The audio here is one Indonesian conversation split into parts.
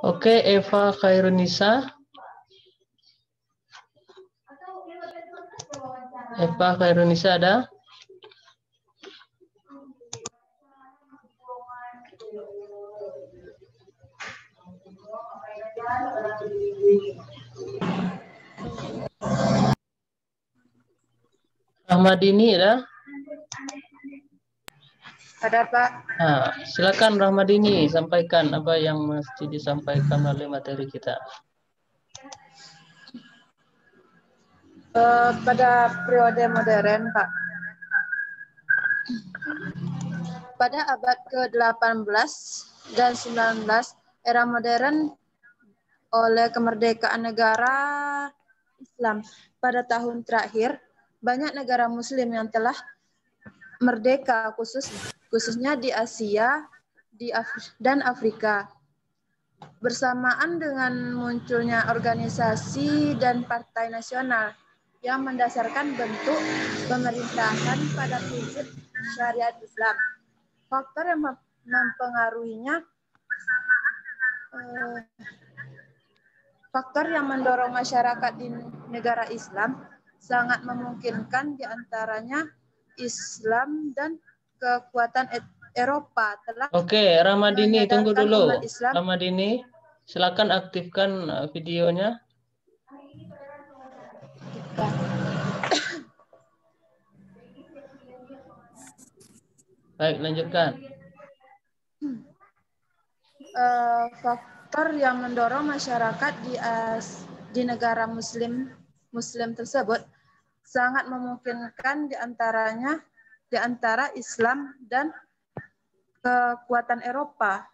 Oke, Eva Khairunisa. Eva Khairunisa ada? Rahmadini ada? Ada Pak. Nah, silakan Rahmadini sampaikan apa yang mesti disampaikan oleh materi kita. Pada periode modern, Pak. Pada abad ke-18 dan 19, era modern oleh kemerdekaan negara Islam. Pada tahun terakhir, banyak negara muslim yang telah merdeka, khususnya di Asia dan Afrika. Bersamaan dengan munculnya organisasi dan partai nasional yang mendasarkan bentuk pemerintahan pada prinsip syariat Islam. Faktor yang mempengaruhinya, faktor yang mendorong masyarakat di negara Islam sangat memungkinkan diantaranya Islam dan kekuatan Eropa telah Oke, Rahmadini tunggu menyadarkan dulu. umat Islam. Rahmadini, silakan aktifkan videonya. Baik, lanjutkan. Faktor yang mendorong masyarakat di negara Muslim tersebut sangat memungkinkan di antara Islam dan kekuatan Eropa.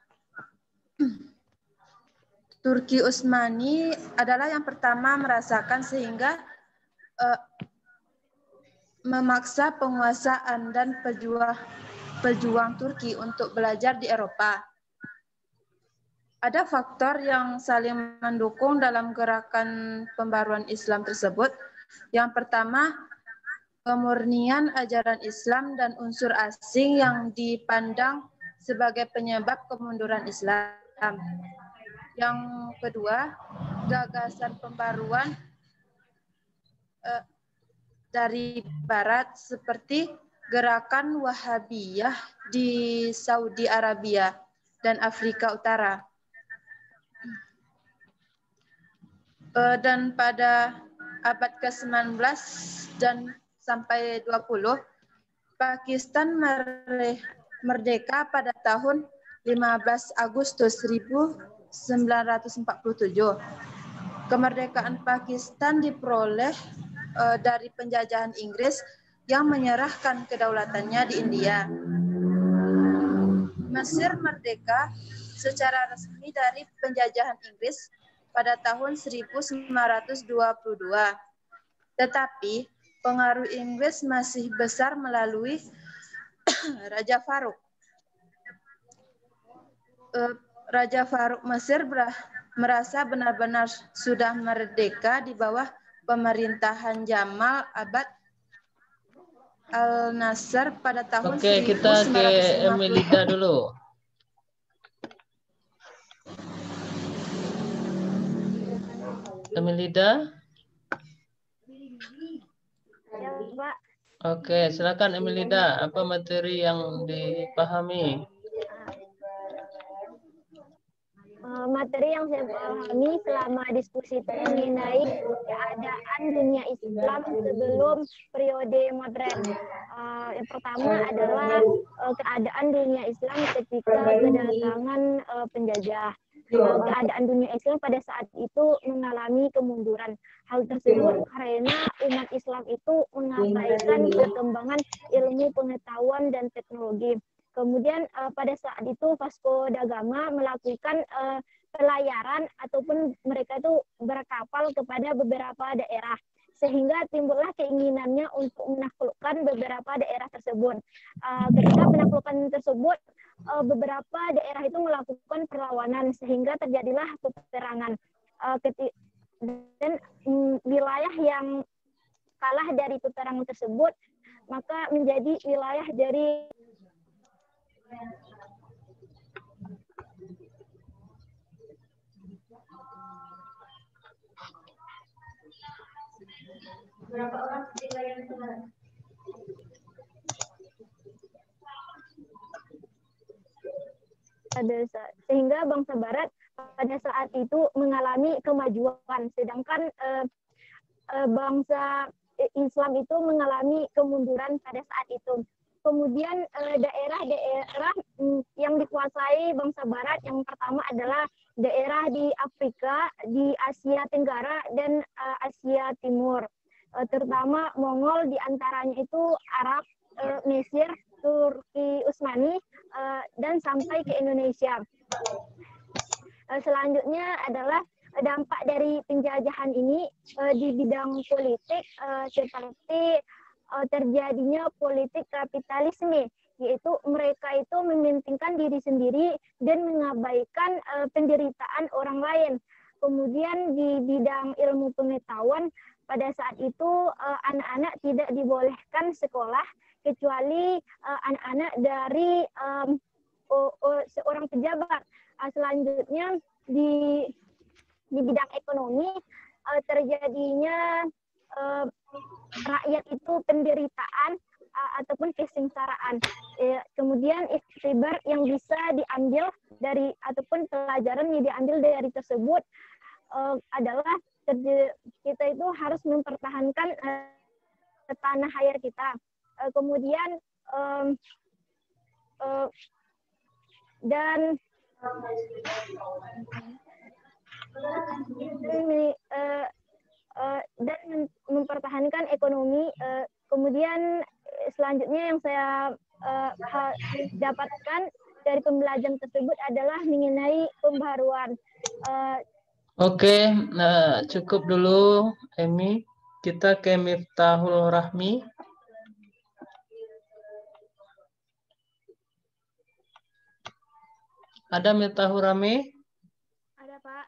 Turki Utsmani adalah yang pertama merasakan sehingga memaksa penguasaan dan pejuang Turki untuk belajar di Eropa. Ada faktor yang saling mendukung dalam gerakan pembaruan Islam tersebut. Yang pertama, pemurnian ajaran Islam dan unsur asing yang dipandang sebagai penyebab kemunduran Islam. Yang kedua, gagasan pembaruan dari Barat seperti gerakan Wahabiyah di Saudi Arabia dan Afrika Utara. Dan pada abad ke-19 dan sampai 20, Pakistan merdeka pada tahun 15 Agustus 1947. Kemerdekaan Pakistan diperoleh dari penjajahan Inggris yang menyerahkan kedaulatannya di India. Mesir merdeka secara resmi dari penjajahan Inggris pada tahun 1922. Tetapi pengaruh Inggris masih besar melalui Raja Farouk. Raja Farouk Mesir merasa benar-benar sudah merdeka di bawah pemerintahan Jamal Abad Al-Nasser pada tahun 1950. Oke, kita ke Emilida dulu. Emilida? Ya, Pak. Oke, silakan Emilida. Apa materi yang dipahami? Materi yang saya pahami selama diskusi itu mengenai keadaan dunia Islam sebelum periode modern. Yang pertama adalah keadaan dunia Islam ketika kedatangan penjajah. Keadaan dunia Islam pada saat itu mengalami kemunduran. Hal tersebut karena umat Islam itu mengabaikan perkembangan ilmu pengetahuan dan teknologi. Kemudian pada saat itu Vasco da Gama melakukan pelayaran ataupun mereka itu berkapal kepada beberapa daerah, sehingga timbullah keinginannya untuk menaklukkan beberapa daerah tersebut. Ketika penaklukan tersebut, beberapa daerah itu melakukan perlawanan sehingga terjadilah peperangan. Dan wilayah yang kalah dari peperangan tersebut maka menjadi wilayah dari Sehingga bangsa Barat pada saat itu mengalami kemajuan, sedangkan bangsa Islam itu mengalami kemunduran pada saat itu. Kemudian daerah-daerah yang dikuasai bangsa Barat yang pertama adalah daerah di Afrika, di Asia Tenggara, dan Asia Timur. Terutama Mongol, diantaranya itu Arab, Mesir, Turki Utsmani, dan sampai ke Indonesia. Selanjutnya adalah dampak dari penjajahan ini di bidang politik, seperti terjadinya politik kapitalisme, yaitu mereka itu mementingkan diri sendiri dan mengabaikan penderitaan orang lain. Kemudian di bidang ilmu pengetahuan, pada saat itu anak-anak tidak dibolehkan sekolah kecuali anak-anak dari seorang pejabat. Selanjutnya di bidang ekonomi terjadinya rakyat itu penderitaan ataupun kesengsaraan. Kemudian iktibar yang bisa diambil dari ataupun pelajaran yang diambil dari tersebut adalah kita itu harus mempertahankan tanah air kita. Kemudian dan mempertahankan ekonomi. Kemudian selanjutnya yang saya dapatkan dari pembelajaran tersebut adalah mengenai pembaruan. Oke, nah cukup dulu Emi. Kita ke Miftahul Rahmi. Ada Miftahul Rahmi? Ada, Pak.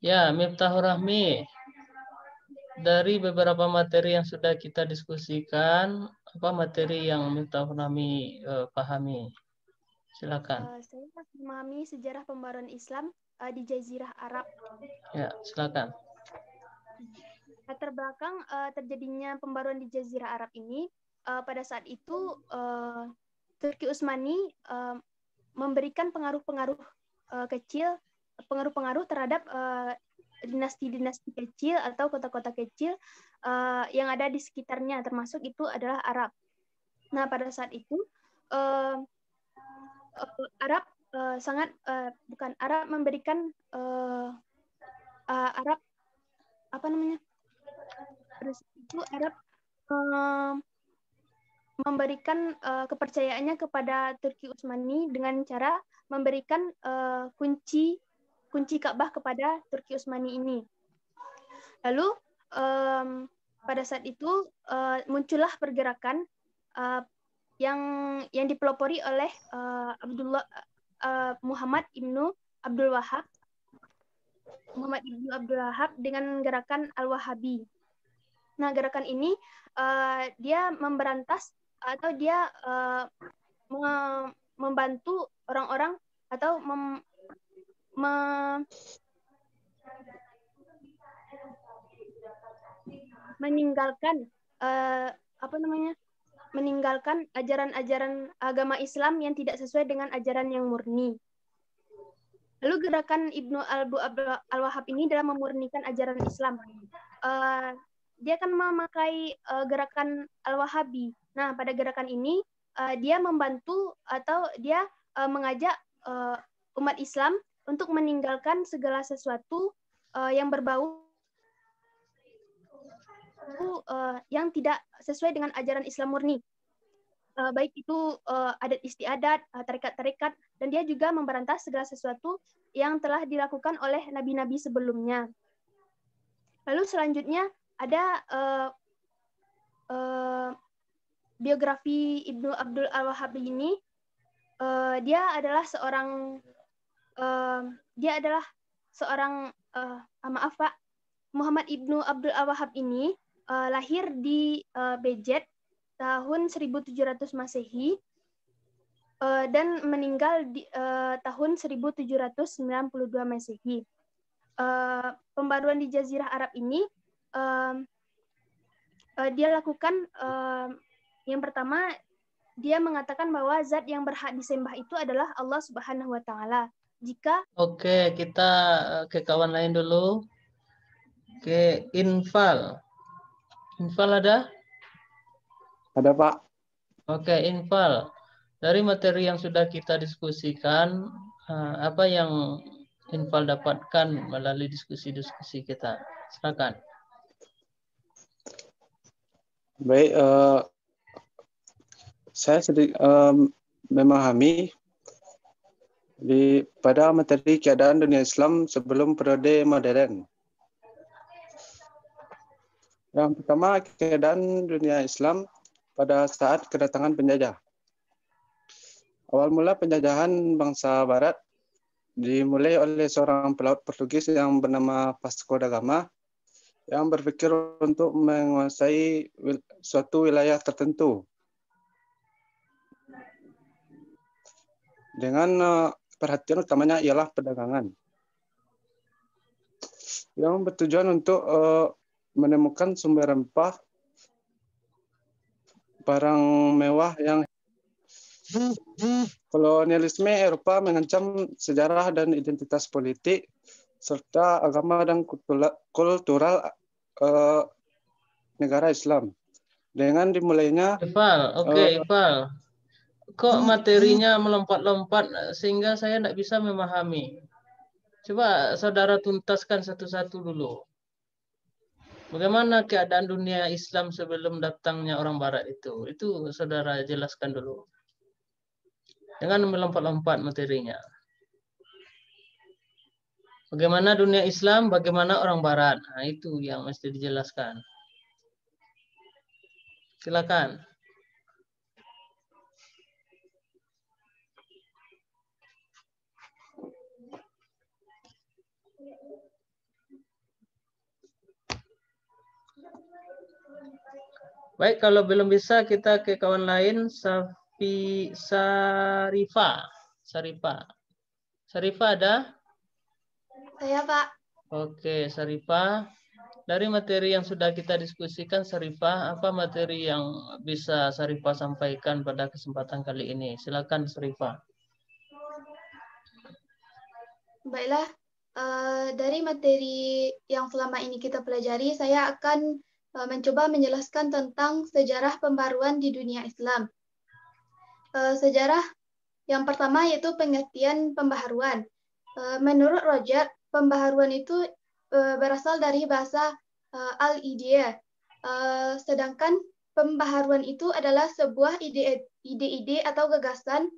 Ya, Miftahul Rahmi. Dari beberapa materi yang sudah kita diskusikan, apa materi yang Miftahul Rahmi pahami? Silakan. Saya memahami sejarah pembaruan Islam di Jazirah Arab. Ya, silakan. Latar belakang terjadinya pembaruan di Jazirah Arab ini, pada saat itu Turki Utsmani memberikan pengaruh-pengaruh kecil, pengaruh-pengaruh terhadap dinasti-dinasti kecil atau kota-kota kecil yang ada di sekitarnya, termasuk itu adalah Arab. Nah, pada saat itu Arab Arab memberikan Arab apa namanya? Pada saat itu Arab memberikan kepercayaannya kepada Turki Utsmani dengan cara memberikan kunci Ka'bah kepada Turki Utsmani ini. Lalu pada saat itu muncullah pergerakan yang dipelopori oleh Muhammad ibnu Abdul Wahhab dengan gerakan Al-Wahabi. Nah, gerakan ini dia memberantas atau dia membantu orang-orang atau meninggalkan meninggalkan ajaran-ajaran agama Islam yang tidak sesuai dengan ajaran yang murni. Lalu gerakan Ibnu Al-Wahhab ini dalam memurnikan ajaran Islam. Dia akan memakai gerakan Al-Wahabi. Nah, pada gerakan ini dia membantu atau dia mengajak umat Islam untuk meninggalkan segala sesuatu yang berbau yang tidak sesuai dengan ajaran Islam murni. Baik itu adat istiadat, tarekat-tarekat, dan dia juga memberantas segala sesuatu yang telah dilakukan oleh nabi-nabi sebelumnya. Lalu selanjutnya ada biografi Ibnu Abdul Al-Wahhab ini. Dia adalah seorang Muhammad Ibnu Abdul Al-Wahhab ini lahir di Bejet tahun 1700 Masehi dan meninggal di tahun 1792 Masehi. Pembaruan di Jazirah Arab ini dia lakukan yang pertama, dia mengatakan bahwa zat yang berhak disembah itu adalah Allah Subhanahu wa taala. Jika Oke, kita ke kawan lain dulu. Ke Infal. Infal ada? Ada, Pak. Oke, Infal. Dari materi yang sudah kita diskusikan, apa yang Infal dapatkan melalui diskusi-diskusi kita? Silakan. Baik, saya sedikit memahami pada materi keadaan dunia Islam sebelum periode modern. Yang pertama, keadaan dunia Islam pada saat kedatangan penjajah. Awal mula penjajahan bangsa Barat dimulai oleh seorang pelaut Portugis yang bernama Vasco da Gama yang berpikir untuk menguasai suatu wilayah tertentu dengan perhatian utamanya ialah perdagangan yang bertujuan untuk menemukan sumber rempah, barang mewah yang kolonialisme Eropa mengancam sejarah dan identitas politik serta agama dan kultural negara Islam. Dengan dimulainya Ifal, oke, Ifal. Kok materinya melompat-lompat sehingga saya tidak bisa memahami. Coba saudara tuntaskan satu-satu dulu. Bagaimana keadaan dunia Islam sebelum datangnya orang Barat itu? Itu saudara jelaskan dulu. Dengan melompat-lompat materinya. Bagaimana dunia Islam, bagaimana orang Barat. Nah, itu yang mesti dijelaskan. Silakan. Baik, kalau belum bisa kita ke kawan lain. Sarifah. Sarifah ada? saya, Pak, Oke, Sarifah. Dari materi yang sudah kita diskusikan, Sarifah, apa materi yang bisa Sarifah sampaikan pada kesempatan kali ini? Silakan, Sarifah. baiklah, dari materi yang selama ini kita pelajari, saya akan mencoba menjelaskan tentang sejarah pembaruan di dunia Islam. Sejarah yang pertama yaitu pengertian pembaharuan. Menurut Roger, pembaharuan itu berasal dari bahasa al-idea, sedangkan pembaharuan itu adalah sebuah ide-ide atau gagasan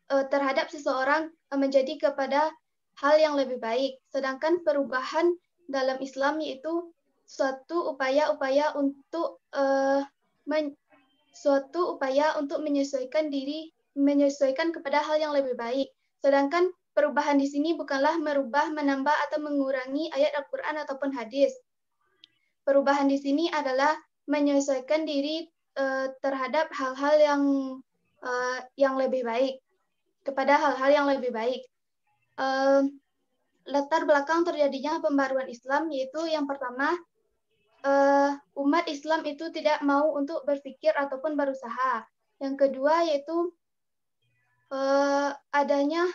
terhadap seseorang menjadi kepada hal yang lebih baik. Sedangkan perubahan dalam Islam yaitu suatu upaya untuk menyesuaikan kepada hal yang lebih baik. Sedangkan perubahan di sini bukanlah merubah, menambah atau mengurangi ayat Al-Quran ataupun hadis. Perubahan di sini adalah menyesuaikan diri terhadap hal-hal yang lebih baik, kepada hal-hal yang lebih baik. Latar belakang terjadinya pembaruan Islam yaitu yang pertama, umat Islam itu tidak mau untuk berpikir ataupun berusaha. Yang kedua yaitu adanya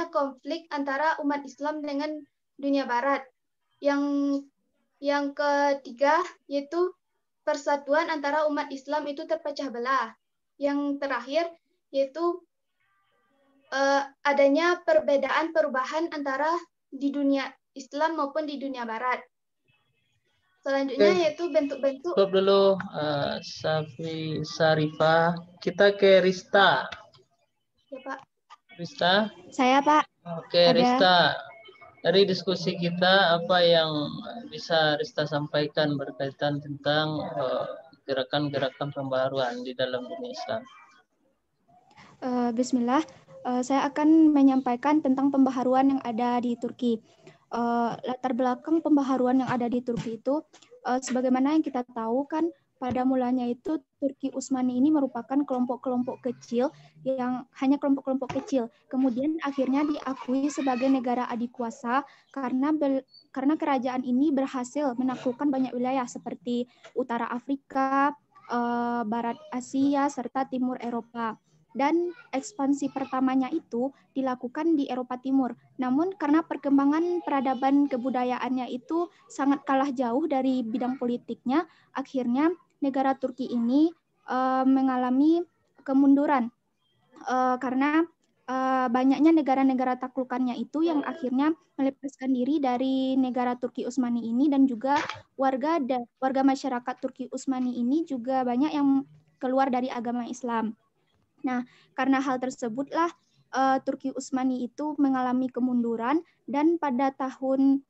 konflik antara umat Islam dengan dunia Barat. Yang ketiga yaitu persatuan antara umat Islam itu terpecah belah. Yang terakhir yaitu adanya perubahan antara di dunia Islam maupun di dunia Barat. Selanjutnya yaitu bentuk-bentuk. Stop dulu, Sarifah. Kita ke Rista. Ya, Pak. Rista? Saya, Pak. Oke, Ada. Rista. Dari diskusi kita, apa yang bisa Rista sampaikan berkaitan tentang gerakan-gerakan pembaruan di dalam dunia Islam? Bismillah. Saya akan menyampaikan tentang pembaharuan yang ada di Turki. Latar belakang pembaharuan yang ada di Turki itu, sebagaimana yang kita tahu kan, pada mulanya itu Turki Utsmani ini merupakan kelompok-kelompok kecil yang hanya kelompok-kelompok kecil. Kemudian akhirnya diakui sebagai negara adikuasa karena kerajaan ini berhasil menaklukkan banyak wilayah seperti Utara Afrika, Barat Asia, serta Timur Eropa. Dan ekspansi pertamanya itu dilakukan di Eropa Timur. Namun karena perkembangan peradaban kebudayaannya itu sangat kalah jauh dari bidang politiknya, akhirnya negara Turki ini mengalami kemunduran karena banyaknya negara-negara taklukannya itu yang akhirnya melepaskan diri dari negara Turki Utsmani ini, dan juga warga masyarakat Turki Utsmani ini juga banyak yang keluar dari agama Islam. Nah, karena hal tersebutlah Turki Utsmani itu mengalami kemunduran, dan pada tahun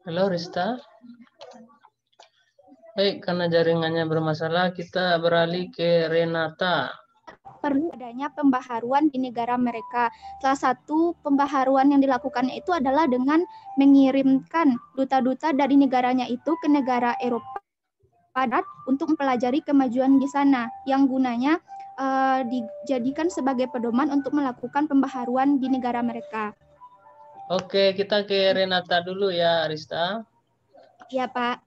Halo Rista. Baik, karena jaringannya bermasalah, kita beralih ke Renata. Perlu adanya pembaharuan di negara mereka. Salah satu pembaharuan yang dilakukannya itu adalah dengan mengirimkan duta-duta dari negaranya itu ke negara Eropa Barat untuk mempelajari kemajuan di sana, yang gunanya dijadikan sebagai pedoman untuk melakukan pembaharuan di negara mereka. Oke, kita ke Renata dulu ya, Rista. Iya, Pak.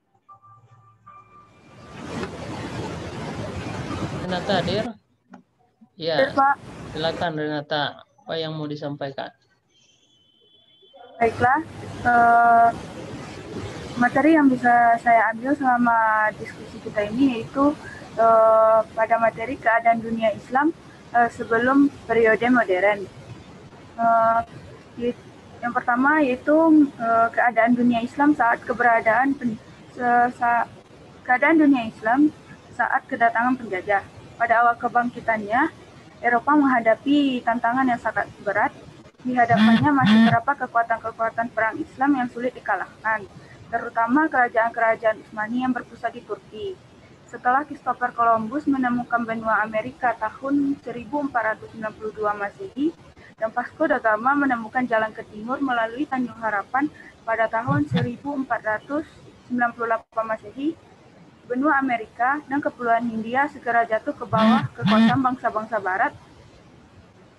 Renata hadir? Ya, silakan Renata. Apa yang mau disampaikan? Baiklah, materi yang bisa saya ambil selama diskusi kita ini yaitu pada materi keadaan dunia Islam sebelum periode modern. Yang pertama yaitu keadaan dunia Islam saat keadaan dunia Islam saat kedatangan penjajah. Pada awal kebangkitannya, Eropa menghadapi tantangan yang sangat berat. Di hadapannya masih terdapat kekuatan-kekuatan perang Islam yang sulit dikalahkan, terutama kerajaan-kerajaan Utsmani yang berpusat di Turki. Setelah Christopher Columbus menemukan benua Amerika tahun 1492 Masehi, dan Vasco da Gama menemukan jalan ke timur melalui Tanjung Harapan pada tahun 1498 Masehi, benua Amerika dan Kepulauan Hindia segera jatuh ke bawah kekuasaan bangsa-bangsa Barat.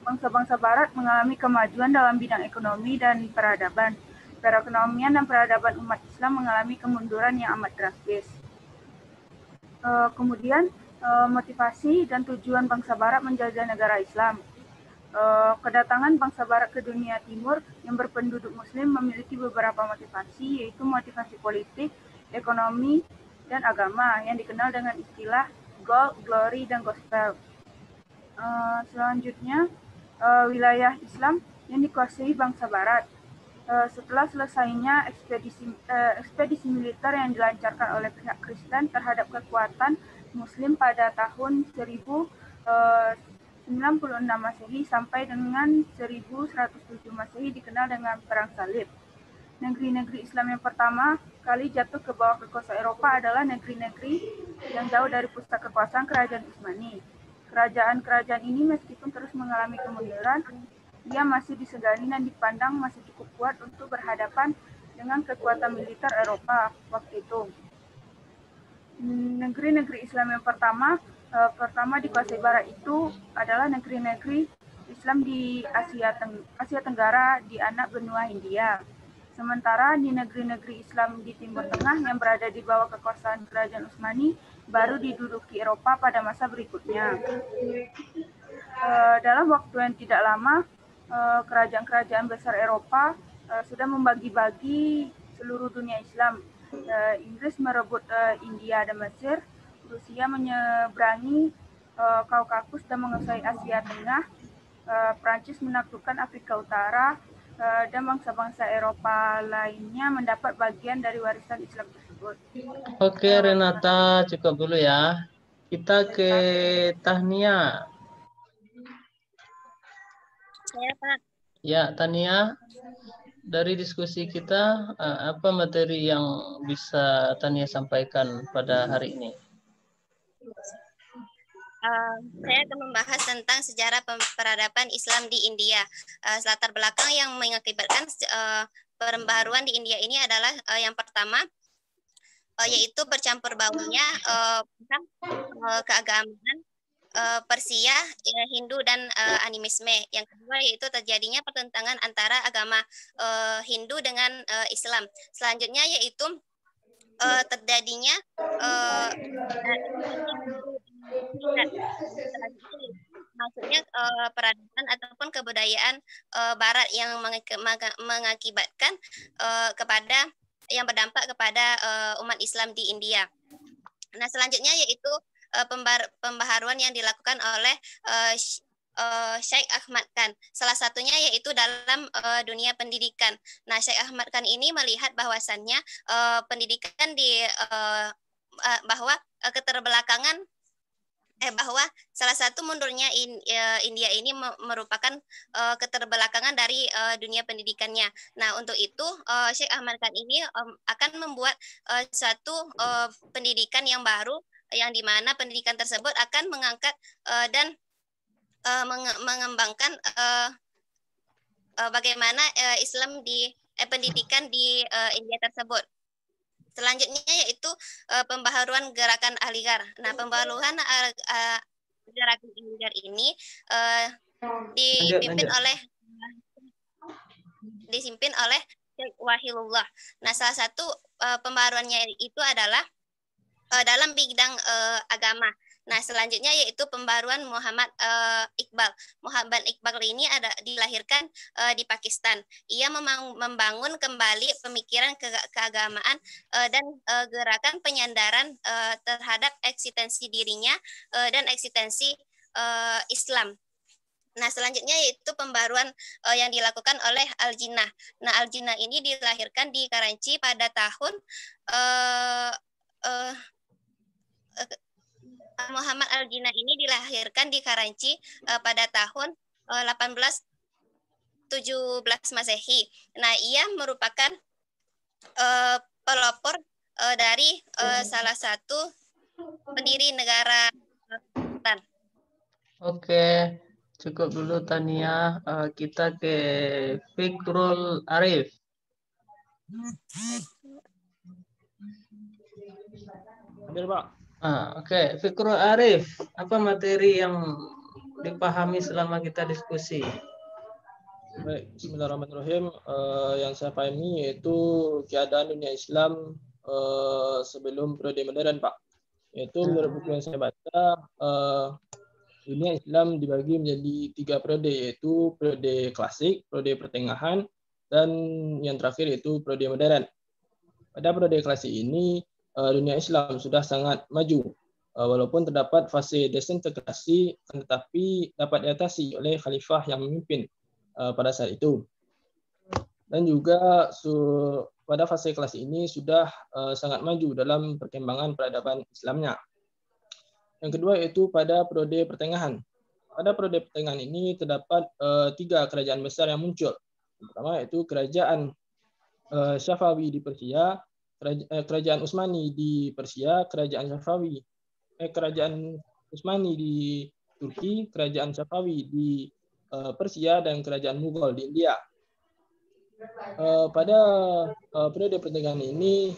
Bangsa-bangsa Barat mengalami kemajuan dalam bidang ekonomi dan peradaban. Perekonomian dan peradaban umat Islam mengalami kemunduran yang amat drastis. Kemudian motivasi dan tujuan bangsa Barat menjajah negara Islam. Kedatangan bangsa Barat ke dunia Timur yang berpenduduk Muslim memiliki beberapa motivasi, yaitu motivasi politik, ekonomi, dan agama yang dikenal dengan istilah gold, glory, dan gospel. Selanjutnya, wilayah Islam yang dikuasai bangsa Barat. Setelah selesainya ekspedisi militer yang dilancarkan oleh pihak Kristen terhadap kekuatan Muslim pada tahun 1096 Masehi sampai dengan 1107 Masehi dikenal dengan Perang Salib. Negeri-negeri Islam yang pertama kali jatuh ke bawah kekuasaan Eropa adalah negeri-negeri yang jauh dari pusat kekuasaan kerajaan Utsmani. Kerajaan-kerajaan ini meskipun terus mengalami kemunduran, ia masih disegani dan dipandang masih cukup kuat untuk berhadapan dengan kekuatan militer Eropa waktu itu. Negeri-negeri Islam yang pertama dikuasai Barat itu adalah negeri-negeri Islam di Asia Tenggara di anak benua Hindia. Sementara di negeri-negeri Islam di Timur Tengah yang berada di bawah kekuasaan kerajaan Utsmani baru diduduki Eropa pada masa berikutnya. Dalam waktu yang tidak lama, kerajaan-kerajaan besar Eropa sudah membagi-bagi seluruh dunia Islam. Inggris merebut India dan Mesir, Rusia menyeberangi Kaukasus dan menguasai Asia Tengah, Prancis menaklukkan Afrika Utara, dan bangsa-bangsa Eropa lainnya mendapat bagian dari warisan Islam tersebut. Oke, Renata, cukup dulu ya. Kita ke Tania. Saya, Pak. Ya, Tania. Dari diskusi kita, apa materi yang bisa Tania sampaikan pada hari ini? saya akan membahas tentang sejarah peradaban Islam di India. Latar belakang yang mengakibatkan pembaharuan di India ini adalah yang pertama, yaitu bercampur baurnya keagamaan Persia, Hindu, dan animisme. Yang kedua yaitu terjadinya pertentangan antara agama Hindu dengan Islam. Selanjutnya yaitu terjadinya maksudnya peradaban ataupun kebudayaan Barat yang mengakibatkan kepada yang berdampak kepada umat Islam di India. Nah, selanjutnya yaitu pembaharuan yang dilakukan oleh Syekh Ahmad Khan. Salah satunya yaitu dalam dunia pendidikan. Nah, Syekh Ahmad Khan ini melihat bahwasannya pendidikan bahwa keterbelakangan bahwa salah satu mundurnya India ini merupakan keterbelakangan dari dunia pendidikannya. Nah, untuk itu Syekh Ahmad Khan ini akan membuat suatu pendidikan yang baru, yang dimana pendidikan tersebut akan mengangkat dan mengembangkan bagaimana Islam di pendidikan di India tersebut. Selanjutnya yaitu pembaharuan gerakan Aligarh. Nah, pembaharuan gerakan Aligarh ini dipimpin oleh Syekh Wahilullah. Nah, salah satu pembaharuannya itu adalah dalam bidang agama. Nah, selanjutnya yaitu pembaruan Muhammad Iqbal. Muhammad Iqbal ini dilahirkan di Pakistan. Ia membangun kembali pemikiran keagamaan dan gerakan penyandaran terhadap eksistensi dirinya dan eksistensi Islam. Nah, selanjutnya yaitu pembaruan yang dilakukan oleh Al-Jinnah. Nah, Al-Jinnah ini dilahirkan di Karachi pada tahun Muhammad Al-Jinnah ini dilahirkan di Karachi pada tahun 1817 Masehi. Nah, ia merupakan pelopor dari salah satu pendiri negara Pakistan. Oke, cukup dulu Tania. Kita ke Fikrul Arif. Hadir, Pak. Oke. Fikrul Arif, apa materi yang dipahami selama kita diskusi? Baik, bismillahirrahmanirrahim. Yang saya pahami yaitu keadaan dunia Islam sebelum periode modern, Pak. Yaitu menurut buku yang saya baca, dunia Islam dibagi menjadi 3 periode, yaitu periode klasik, periode pertengahan, dan yang terakhir yaitu periode modern. Pada periode klasik ini, dunia Islam sudah sangat maju, walaupun terdapat fase desintegrasi, tetapi dapat diatasi oleh khalifah yang memimpin pada saat itu. Dan juga pada fase kelas ini sudah sangat maju dalam perkembangan peradaban Islamnya. Yang kedua yaitu pada periode pertengahan. Pada periode pertengahan ini terdapat 3 kerajaan besar yang muncul. Yang pertama yaitu kerajaan Syafawi di Persia, kerajaan Utsmani di Persia, kerajaan Utsmani di Turki, kerajaan Syafawi di Persia, dan kerajaan Mughal di India. Pada periode pertengahan ini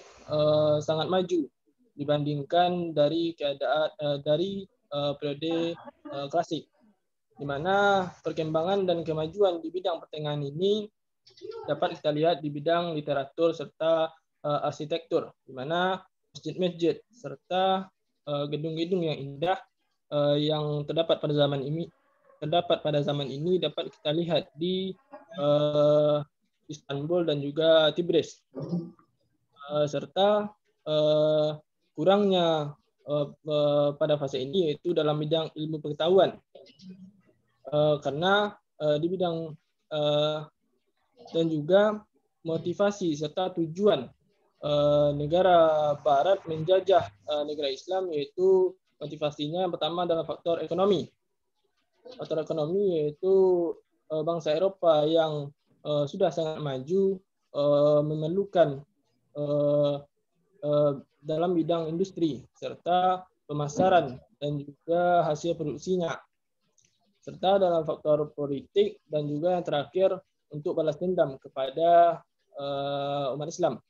sangat maju dibandingkan dari periode klasik, di mana perkembangan dan kemajuan di bidang pertengahan ini dapat kita lihat di bidang literatur serta arsitektur, di mana masjid-masjid serta gedung-gedung yang indah yang terdapat pada zaman ini dapat kita lihat di Istanbul dan juga Tibris, serta kurangnya pada fase ini yaitu dalam bidang ilmu pengetahuan, karena di bidang dan juga motivasi serta tujuan negara Barat menjajah negara Islam, yaitu motivasinya yang pertama adalah faktor ekonomi. Faktor ekonomi yaitu bangsa Eropa yang sudah sangat maju memerlukan dalam bidang industri serta pemasaran, dan juga hasil produksinya. Serta dalam faktor politik dan juga yang terakhir untuk balas dendam kepada umat Islam.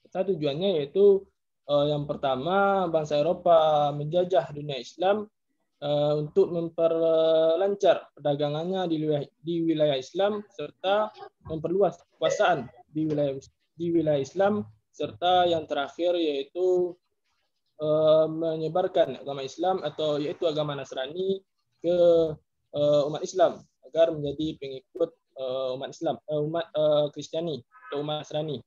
Serta tujuannya yaitu yang pertama, bangsa Eropa menjajah dunia Islam untuk memperlancar perdagangannya di wilayah Islam serta memperluas kekuasaan di wilayah Islam, serta yang terakhir yaitu menyebarkan agama Islam atau yaitu agama Nasrani ke umat Islam agar menjadi pengikut umat Kristiani atau umat Nasrani.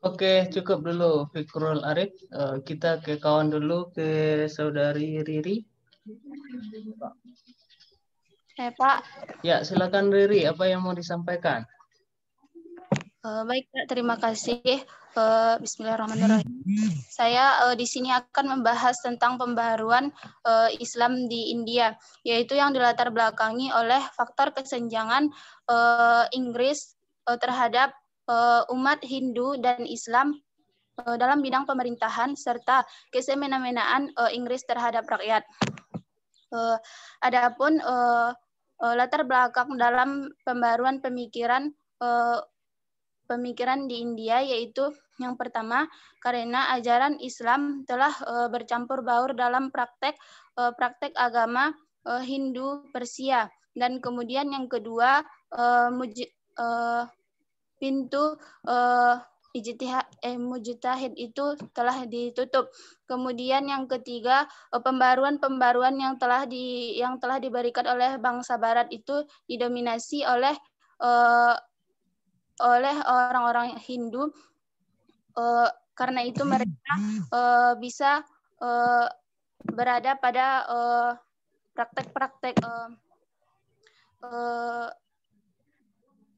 Oke, cukup dulu Fikrul Arif. Kita ke kawan dulu, ke saudari Riri. Pak. Ya, silakan Riri. Apa yang mau disampaikan? Baik, Pak. Terima kasih. Bismillahirrahmanirrahim. Saya di sini akan membahas tentang pembaharuan Islam di India, yaitu yang dilatar belakangi oleh faktor kesenjangan Inggris terhadap umat Hindu dan Islam dalam bidang pemerintahan serta kesemena-menaan Inggris terhadap rakyat. Adapun latar belakang dalam pembaruan pemikiran di India, yaitu yang pertama karena ajaran Islam telah bercampur baur dalam praktek agama Hindu Persia, dan kemudian yang kedua pintu mujtahid itu telah ditutup. Kemudian yang ketiga, pembaruan yang telah diberikan oleh bangsa Barat itu didominasi oleh orang-orang Hindu. Karena itu mereka bisa berada pada praktek-praktek.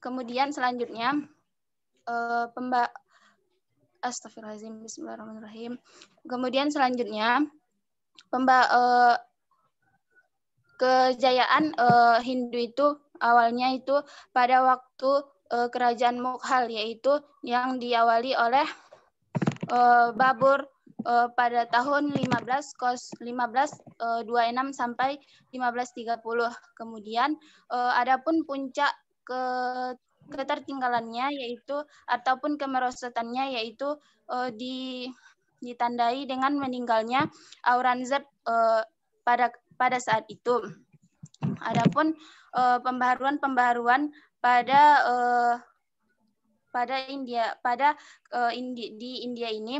Kemudian selanjutnya Astagfirullahaladzim, Bismillahirrahmanirrahim. Kemudian selanjutnya kejayaan Hindu itu awalnya itu pada waktu kerajaan Mughal, yaitu yang diawali oleh Babur pada tahun 1526 sampai 1530. Kemudian adapun puncak ketertinggalannya yaitu ataupun kemerosotannya yaitu ditandai dengan meninggalnya Aurangzeb pada saat itu. Adapun pembaharuan di India ini,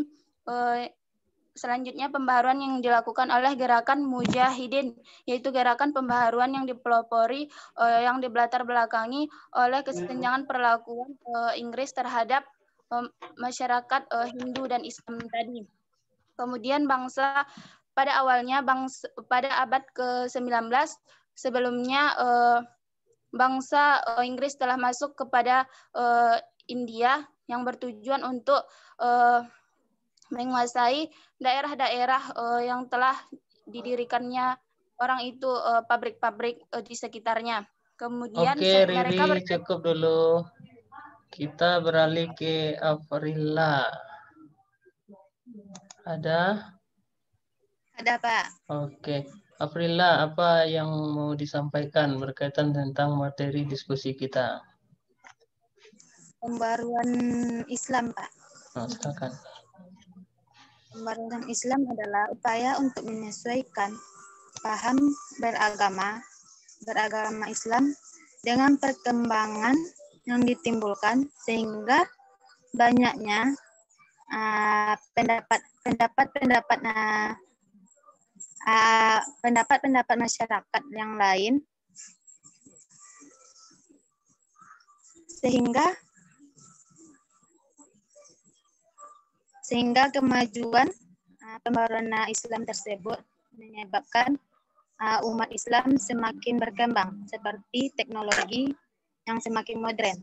selanjutnya pembaharuan yang dilakukan oleh gerakan Mujahidin, yaitu gerakan pembaharuan yang dipelopori yang dibelatar belakangi oleh kesenjangan perlakuan Inggris terhadap masyarakat Hindu dan Islam tadi. Kemudian pada abad ke-19 sebelumnya bangsa Inggris telah masuk kepada India yang bertujuan untuk menguasai daerah-daerah yang telah didirikannya orang itu pabrik-pabrik di sekitarnya. Kemudian Oke, Riri, cukup dulu. Kita beralih ke Afrila. Ada, Pak. Oke. Afrila, apa yang mau disampaikan berkaitan tentang materi diskusi kita? Pembaruan Islam, Pak. Silakan. Pembaruan Islam adalah upaya untuk menyesuaikan paham beragama Islam dengan perkembangan yang ditimbulkan, sehingga banyaknya pendapat masyarakat yang lain, sehingga kemajuan pembaruan Islam tersebut menyebabkan umat Islam semakin berkembang seperti teknologi yang semakin modern.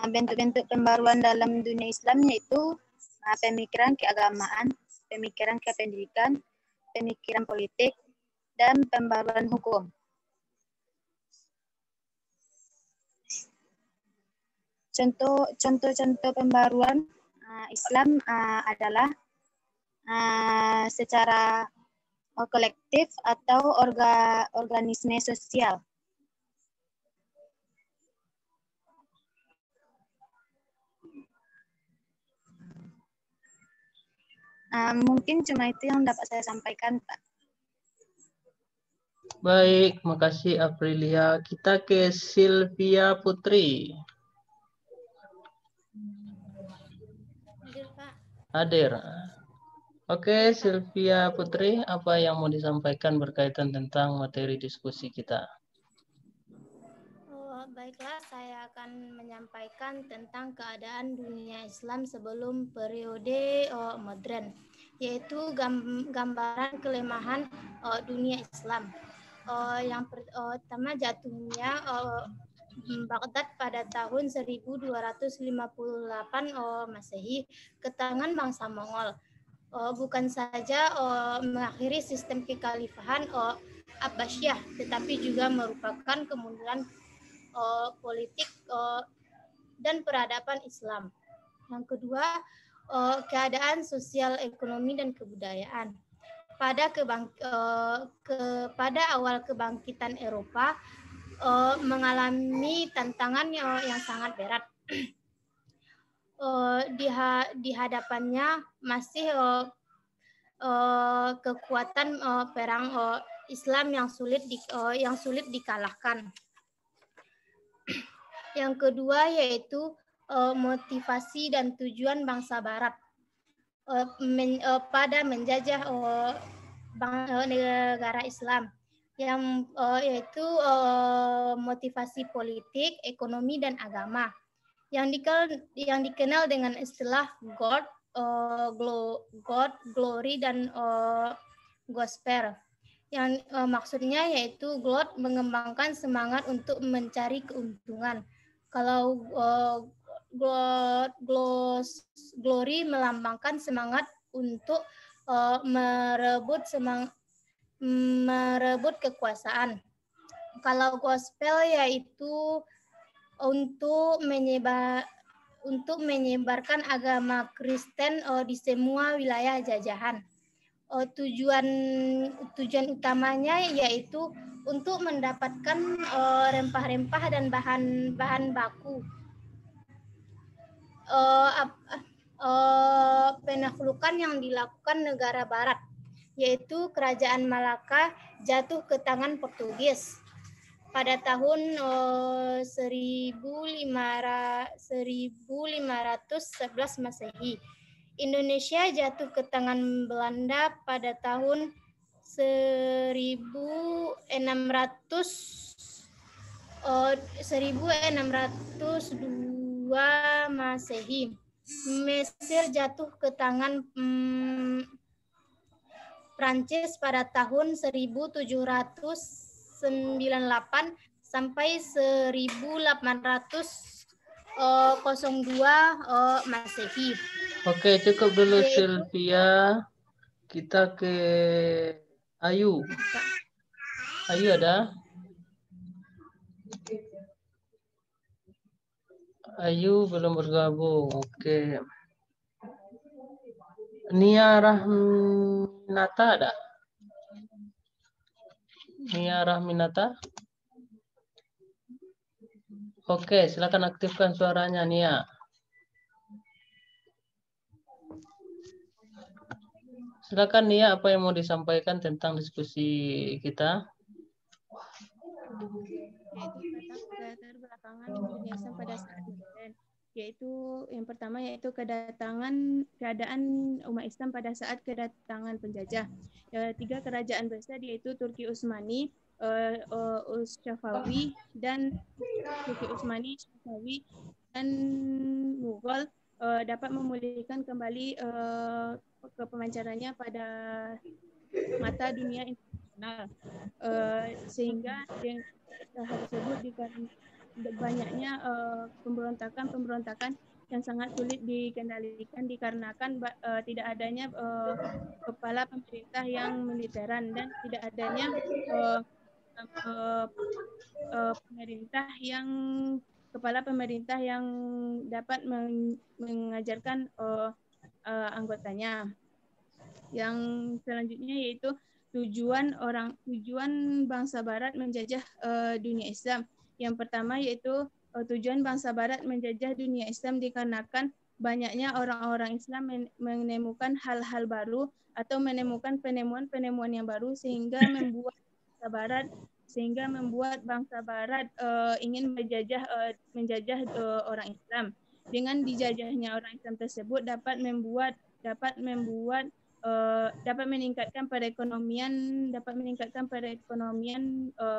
Bentuk-bentuk pembaruan dalam dunia Islam yaitu pemikiran keagamaan, pemikiran kependidikan, pemikiran politik, dan pembaruan hukum. Contoh-contoh pembaruan Islam adalah secara kolektif atau organisme sosial. Mungkin cuma itu yang dapat saya sampaikan, Pak. Baik, makasih Aprilia. Kita ke Sylvia Putri. Hadir, Pak. Hadir. Oke, Sylvia Putri, apa yang mau disampaikan berkaitan tentang materi diskusi kita? Baiklah, saya akan menyampaikan tentang keadaan dunia Islam sebelum periode modern, yaitu gambaran kelemahan dunia Islam. Yang pertama, jatuhnya Baghdad pada tahun 1258 Masehi ke tangan bangsa Mongol. Bukan saja mengakhiri sistem kekhalifahan Abbasiyah, tetapi juga merupakan kemunduran politik dan peradaban Islam. Yang kedua, keadaan sosial, ekonomi, dan kebudayaan. Pada awal kebangkitan Eropa mengalami tantangan yang sangat berat. Di hadapannya masih kekuatan perang Islam yang sulit dikalahkan. Yang kedua yaitu motivasi dan tujuan bangsa Barat pada menjajah negara Islam, yang yaitu motivasi politik, ekonomi, dan agama, yang dikenal dengan istilah God, Glory, dan Gospel. Yang maksudnya yaitu God mengembangkan semangat untuk mencari keuntungan. Kalau Glory melambangkan semangat untuk merebut kekuasaan. Kalau Gospel yaitu untuk menyebarkan agama Kristen di semua wilayah jajahan. Tujuan utamanya yaitu untuk mendapatkan rempah-rempah dan bahan baku. Penaklukan yang dilakukan negara Barat, yaitu Kerajaan Malaka jatuh ke tangan Portugis pada tahun 1511 Masehi. Indonesia jatuh ke tangan Belanda pada tahun 1602 Masehi. Mesir jatuh ke tangan Prancis pada tahun 1798 sampai 1802 Masehi. Oke, cukup dulu Sylvia. Kita ke Ayu. Ayu ada? Ayu belum bergabung. Oke. Nia Rahminata ada? Nia Rahminata? Oke, silakan aktifkan suaranya Nia. Silakan Nia, apa yang mau disampaikan tentang diskusi kita? Yaitu keterbelakangan dunia Islam pada saat modern, yaitu yang pertama yaitu keadaan umat Islam pada saat kedatangan penjajah. 3 kerajaan besar yaitu Turki Utsmani, Safawi dan Mughal dapat memulihkan kembali kepemancarannya pada mata dunia internasional, sehingga hal tersebut banyaknya pemberontakan yang sangat sulit dikendalikan dikarenakan tidak adanya kepala pemerintah yang militeran dan tidak adanya kepala pemerintah yang dapat mengajarkan anggotanya. Yang selanjutnya yaitu tujuan bangsa Barat menjajah dunia Islam. Yang pertama yaitu tujuan bangsa Barat menjajah dunia Islam dikarenakan banyaknya orang-orang Islam menemukan hal-hal baru atau menemukan penemuan-penemuan yang baru sehingga membuat bangsa Barat ingin menjajah orang Islam. Dengan dijajahnya orang Islam tersebut dapat meningkatkan perekonomian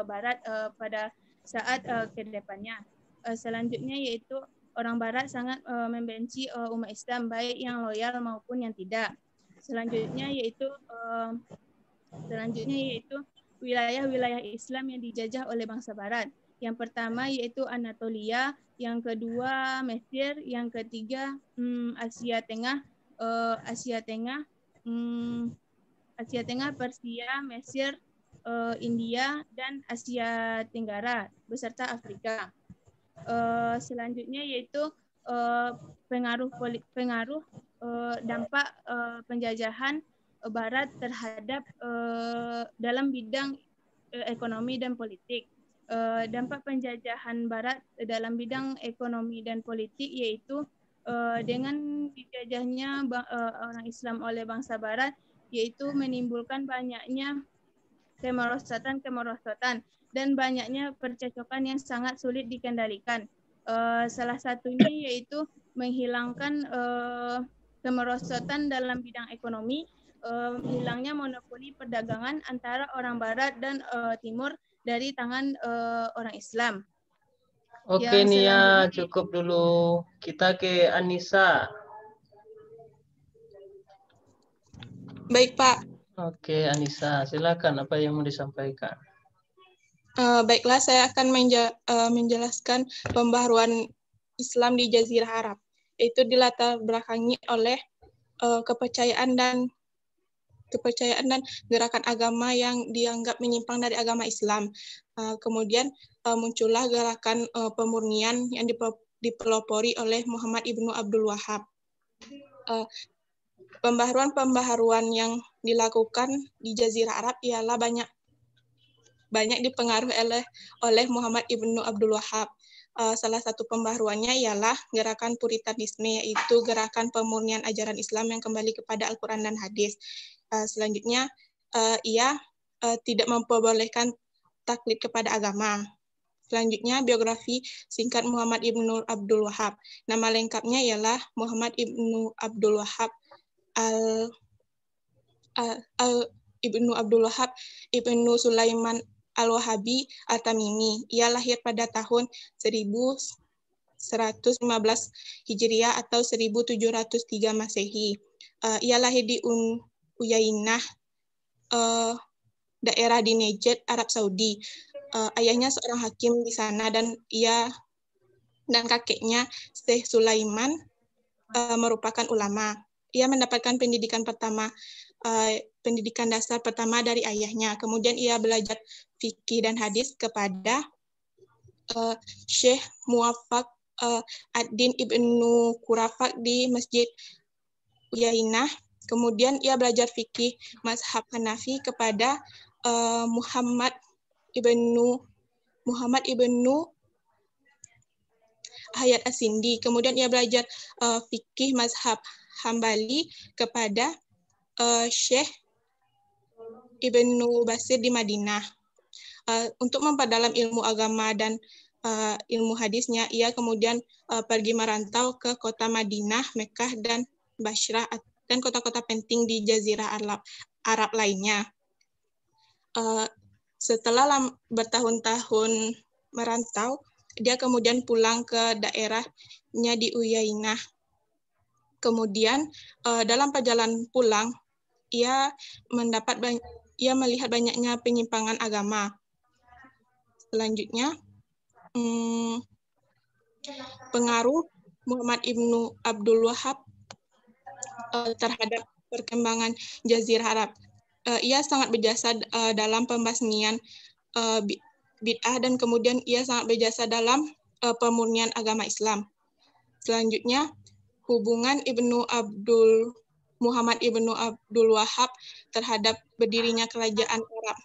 Barat pada saat ke depannya. Selanjutnya yaitu orang Barat sangat membenci umat Islam, baik yang loyal maupun yang tidak. Selanjutnya yaitu wilayah-wilayah Islam yang dijajah oleh bangsa Barat. Yang pertama yaitu Anatolia, yang kedua Mesir, yang ketiga Asia Tengah, Persia, Mesir, India, dan Asia Tenggara beserta Afrika. Selanjutnya yaitu dampak penjajahan Barat terhadap dalam bidang ekonomi dan politik. Dampak penjajahan Barat dalam bidang ekonomi dan politik yaitu dengan dijajahnya orang Islam oleh bangsa Barat, yaitu menimbulkan banyaknya kemerosotan dan banyaknya percecokan yang sangat sulit dikendalikan. Salah satunya yaitu menghilangkan kemerosotan dalam bidang ekonomi, hilangnya monopoli perdagangan antara orang Barat dan Timur dari tangan orang Islam. Oke Nia, cukup dulu. Kita ke Anissa. Baik Pak. Oke Anissa, silakan apa yang mau disampaikan. Baiklah, saya akan menjelaskan pembaharuan Islam di Jazirah Arab. Itu dilatar belakangi oleh kepercayaan dan gerakan agama yang dianggap menyimpang dari agama Islam. Kemudian muncullah gerakan pemurnian yang dipelopori oleh Muhammad ibnu Abdul Wahhab. Pembaharuan yang dilakukan di Jazirah Arab ialah banyak dipengaruhi oleh Muhammad ibnu Abdul Wahhab. Salah satu pembaharuannya ialah gerakan Puritanisme, yaitu gerakan pemurnian ajaran Islam yang kembali kepada Al-Quran dan Hadis. Selanjutnya, ia tidak memperbolehkan taklid kepada agama. Selanjutnya, biografi singkat Muhammad ibnu Abdul Wahhab. Nama lengkapnya ialah Muhammad ibnu Abdul Wahhab ibnu Abdul Wahhab ibnu Sulaiman Al-Wahabi Al-Tamimi. Ia lahir pada tahun 1115 Hijriah atau 1703 Masehi. Ia lahir di Uyainah, daerah di Najd, Arab Saudi. Ayahnya seorang hakim di sana dan kakeknya Syekh Sulaiman merupakan ulama. Ia mendapatkan pendidikan dasar pertama dari ayahnya. Kemudian ia belajar fikih dan hadis kepada Syekh Muwaffaq ad-Din Ibnu Qurafaq di Masjid Uyainah. Kemudian ia belajar fikih mazhab Hanafi kepada Muhammad ibnu Hayat As-Sindi. Kemudian ia belajar fikih mazhab Hambali kepada Syekh Ibnu Basir di Madinah. Untuk memperdalam ilmu agama dan ilmu hadisnya, ia kemudian pergi merantau ke kota Madinah, Mekah, dan Basrah, dan kota-kota penting di Jazirah Arab lainnya. Setelah bertahun-tahun merantau, dia kemudian pulang ke daerahnya di Uyainah. Kemudian dalam perjalanan pulang, ia melihat banyaknya penyimpangan agama. Selanjutnya, pengaruh Muhammad ibnu Abdul Wahhab terhadap perkembangan Jazirah Arab. Ia sangat berjasa dalam pembasmian bid'ah dan kemudian ia sangat berjasa dalam pemurnian agama Islam. Selanjutnya, hubungan Ibnu Abdul Muhammad ibnu Abdul Wahab terhadap berdirinya kerajaan Arab.